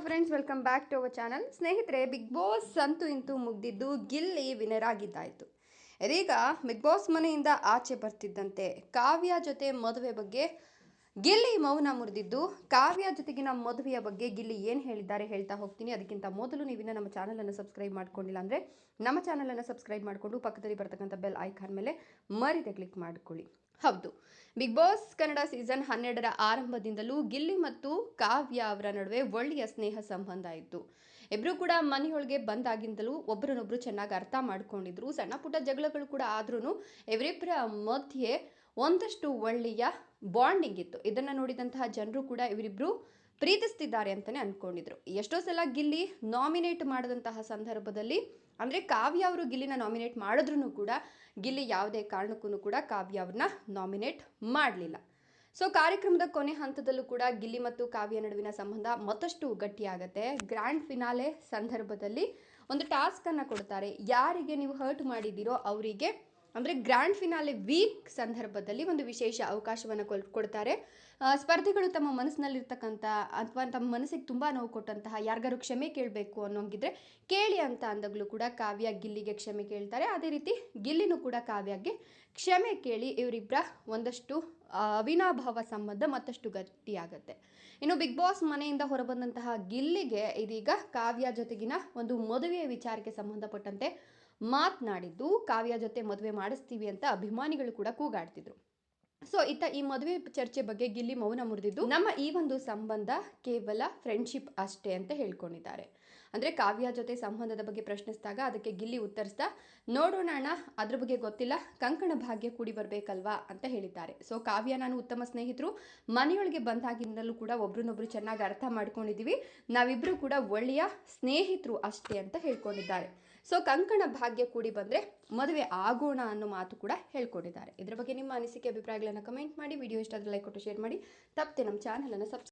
Friends, welcome back to our channel. ಸ್ನೇಹಿತರೆ, Bigg Boss ಅಂತೂ ಇಂತೂ ಮುಗ್ದಿದ್ದು ಗಿಲ್ಲಿ ವಿನರ್ ಆಗಿದ್ದಾಯಿತು. ಇದೀಗ ಬಿಗ್ ಬಾಸ್ ಮನೆಯಿಂದ ಆಚೆ ಬರ್ತಿದ್ದಂತೆ ಕಾವ್ಯ ಜೊತೆ ಮದುವೆ ಬಗ್ಗೆ ಗಿಲ್ಲಿ ಮೌನ ಮುರಿದಿದ್ದು, ಕಾವ್ಯ ಜೊತೆಗಿನ ಮದುವೆಯ ಬಗ್ಗೆ ಗಿಲ್ಲಿ ಏನು ಹೇಳಿದ್ದಾರೆ ಹೇಳ್ತಾ ಹೋಗ್ತೀನಿ. ಅದಕ್ಕಿಂತ ಮೊದಲು ನೀವಿನ್ನ ನಮ್ಮ ಚಾನಲನ್ನು ಸಬ್ಸ್ಕ್ರೈಬ್ ಮಾಡ್ಕೊಂಡಿಲ್ಲ ಅಂದರೆ ನಮ್ಮ ಚಾನಲನ್ನು ಸಬ್ಸ್ಕ್ರೈಬ್ ಮಾಡಿಕೊಂಡು ಪಕ್ಕದಲ್ಲಿ ಬರ್ತಕ್ಕಂಥ ಬೆಲ್ ಐಕಾನ್ ಮೇಲೆ ಮರಿದೆ ಕ್ಲಿಕ್ ಮಾಡಿಕೊಳ್ಳಿ. ಹೌದು, ಬಿಗ್ ಬಾಸ್ ಕನ್ನಡ ಸೀಸನ್ 12ರ ಆರಂಭದಿಂದಲೂ ಗಿಲ್ಲಿ ಮತ್ತು ಕಾವ್ಯ ಅವರ ನಡುವೆ ಒಳ್ಳೆಯ ಸ್ನೇಹ ಸಂಬಂಧ ಇತ್ತು. ಇಬ್ಬರು ಕೂಡ ಮನೆಯೊಳಗೆ ಬಂದಾಗಿಂದಲೂ ಒಬ್ಬರನ್ನೊಬ್ಬರು ಚೆನ್ನಾಗಿ ಅರ್ಥ ಮಾಡ್ಕೊಂಡಿದ್ರು. ಸಣ್ಣ ಪುಟ್ಟ ಜಗಳಗಳು ಕೂಡ ಆದ್ರೂ ಇವರಿಬ್ಬರ ಮಧ್ಯೆ ಒಂದಷ್ಟು ಒಳ್ಳೆಯ ಬಾಂಡಿಂಗ್ ಇತ್ತು. ಇದನ್ನು ನೋಡಿದಂತಹ ಜನರು ಕೂಡ ಇವರಿಬ್ಬರು ಪ್ರೀತಿಸ್ತಿದ್ದಾರೆ ಅಂತಲೇ ಅಂದ್ಕೊಂಡಿದ್ರು. ಎಷ್ಟೋ ಸಲ ಗಿಲ್ಲಿ ನಾಮಿನೇಟ್ ಮಾಡಿದಂತಹ ಸಂದರ್ಭದಲ್ಲಿ ಅಂದರೆ ಕಾವ್ಯ ಅವರು ಗಿಲ್ಲಿನ ನಾಮಿನೇಟ್ ಮಾಡಿದ್ರೂ ಕೂಡ ಗಿಲ್ಲಿ ಯಾವುದೇ ಕಾರಣಕ್ಕೂ ಕೂಡ ಕಾವ್ಯ ಅವ್ರನ್ನ ನಾಮಿನೇಟ್ ಮಾಡಲಿಲ್ಲ. ಸೊ ಕಾರ್ಯಕ್ರಮದ ಕೊನೆ ಹಂತದಲ್ಲೂ ಕೂಡ ಗಿಲ್ಲಿ ಮತ್ತು ಕಾವ್ಯ ನಡುವಿನ ಸಂಬಂಧ ಮತ್ತಷ್ಟು ಗಟ್ಟಿಯಾಗತ್ತೆ. ಗ್ರ್ಯಾಂಡ್ ಫಿನಾಲೆ ಸಂದರ್ಭದಲ್ಲಿ ಒಂದು ಟಾಸ್ಕನ್ನು ಕೊಡ್ತಾರೆ. ಯಾರಿಗೆ ನೀವು ಹರ್ಟ್ ಮಾಡಿದ್ದೀರೋ ಅವರಿಗೆ, ಅಂದರೆ ಗ್ರ್ಯಾಂಡ್ ಫಿನಾಲೆ ವೀಕ್ ಸಂದರ್ಭದಲ್ಲಿ ಒಂದು ವಿಶೇಷ ಅವಕಾಶವನ್ನು ಕೊಡ್ತಾರೆ. ಸ್ಪರ್ಧಿಗಳು ತಮ್ಮ ಮನಸ್ಸಿನಲ್ಲಿರ್ತಕ್ಕಂಥ ಅಥವಾ ತಮ್ಮ ಮನಸ್ಸಿಗೆ ತುಂಬ ನೋವು ಕೊಟ್ಟಂತಹ ಯಾರಿಗಾರು ಕ್ಷಮೆ ಕೇಳಬೇಕು ಅನ್ನೋಂಗಿದ್ರೆ ಕೇಳಿ ಅಂತ ಅಂದಾಗಲೂ ಕೂಡ ಕಾವ್ಯ ಗಿಲ್ಲಿಗೆ ಕ್ಷಮೆ ಕೇಳ್ತಾರೆ. ಅದೇ ರೀತಿ ಗಿಲ್ಲಿನೂ ಕೂಡ ಕಾವ್ಯಗೆ ಕ್ಷಮೆ ಕೇಳಿ ಇವರಿಬ್ಬರ ಒಂದಷ್ಟು ಅವಿನಾಭಾವ ಸಂಬಂಧ ಮತ್ತಷ್ಟು ಗಟ್ಟಿಯಾಗತ್ತೆ. ಇನ್ನು ಬಿಗ್ ಬಾಸ್ ಮನೆಯಿಂದ ಹೊರಬಂದಂತಹ ಗಿಲ್ಲಿಗೆ ಇದೀಗ ಕಾವ್ಯ ಜೊತೆಗಿನ ಒಂದು ಮದುವೆಯ ವಿಚಾರಕ್ಕೆ ಸಂಬಂಧಪಟ್ಟಂತೆ ಮಾತನಾಡಿದ್ದು, ಕಾವ್ಯ ಜೊತೆ ಮದುವೆ ಮಾಡಿಸ್ತೀವಿ ಅಂತ ಅಭಿಮಾನಿಗಳು ಕೂಡ ಕೂಗಾಡ್ತಿದ್ರು. ಸೊ ಈ ಮದುವೆ ಚರ್ಚೆ ಬಗ್ಗೆ ಗಿಲ್ಲಿ ಮೌನ ಮುರಿದಿದ್ದು, ನಮ್ಮ ಈ ಒಂದು ಸಂಬಂಧ ಕೇವಲ ಫ್ರೆಂಡ್ಶಿಪ್ ಅಷ್ಟೇ ಅಂತ ಹೇಳ್ಕೊಂಡಿದ್ದಾರೆ. ಅಂದರೆ ಕಾವ್ಯ ಜೊತೆ ಸಂಬಂಧದ ಬಗ್ಗೆ ಪ್ರಶ್ನಿಸಿದಾಗ ಅದಕ್ಕೆ ಗಿಲ್ಲಿ ಉತ್ತರಿಸ್ತಾ, ನೋಡೋಣ ಅಣ್ಣ, ಅದ್ರ ಬಗ್ಗೆ ಗೊತ್ತಿಲ್ಲ, ಕಂಕಣ ಭಾಗ್ಯ ಕೂಡಿ ಬರಬೇಕಲ್ವಾ ಅಂತ ಹೇಳಿದ್ದಾರೆ. ಸೊ ಕಾವ್ಯ ನಾನು ಉತ್ತಮ ಸ್ನೇಹಿತರು, ಮನೆಯೊಳಗೆ ಬಂದಾಗಿಂದಲೂ ಕೂಡ ಒಬ್ರನ್ನೊಬ್ರು ಚೆನ್ನಾಗಿ ಅರ್ಥ ಮಾಡ್ಕೊಂಡಿದ್ದೀವಿ, ನಾವಿಬ್ಬರು ಕೂಡ ಒಳ್ಳೆಯ ಸ್ನೇಹಿತರು ಅಷ್ಟೇ ಅಂತ ಹೇಳ್ಕೊಂಡಿದ್ದಾರೆ. ಸೊ ಕಂಕಣ ಭಾಗ್ಯ ಕೂಡಿ ಬಂದರೆ ಮದುವೆ ಆಗೋಣ ಅನ್ನೋ ಮಾತು ಕೂಡ ಹೇಳ್ಕೊಂಡಿದ್ದಾರೆ. ಇದರ ಬಗ್ಗೆ ನಿಮ್ಮ ಅನಿಸಿಕೆ ಅಭಿಪ್ರಾಯಗಳನ್ನು ಕಮೆಂಟ್ ಮಾಡಿ. ವಿಡಿಯೋ ಇಷ್ಟ ಆದರೆ ಲೈಕ್ ಕೊಟ್ಟು ಶೇರ್ ಮಾಡಿ. ತಪ್ಪದೆ ನಮ್ಮ ಚಾನಲನ್ನು ಸಬ್ಸ್ಕ್ರೈಬ್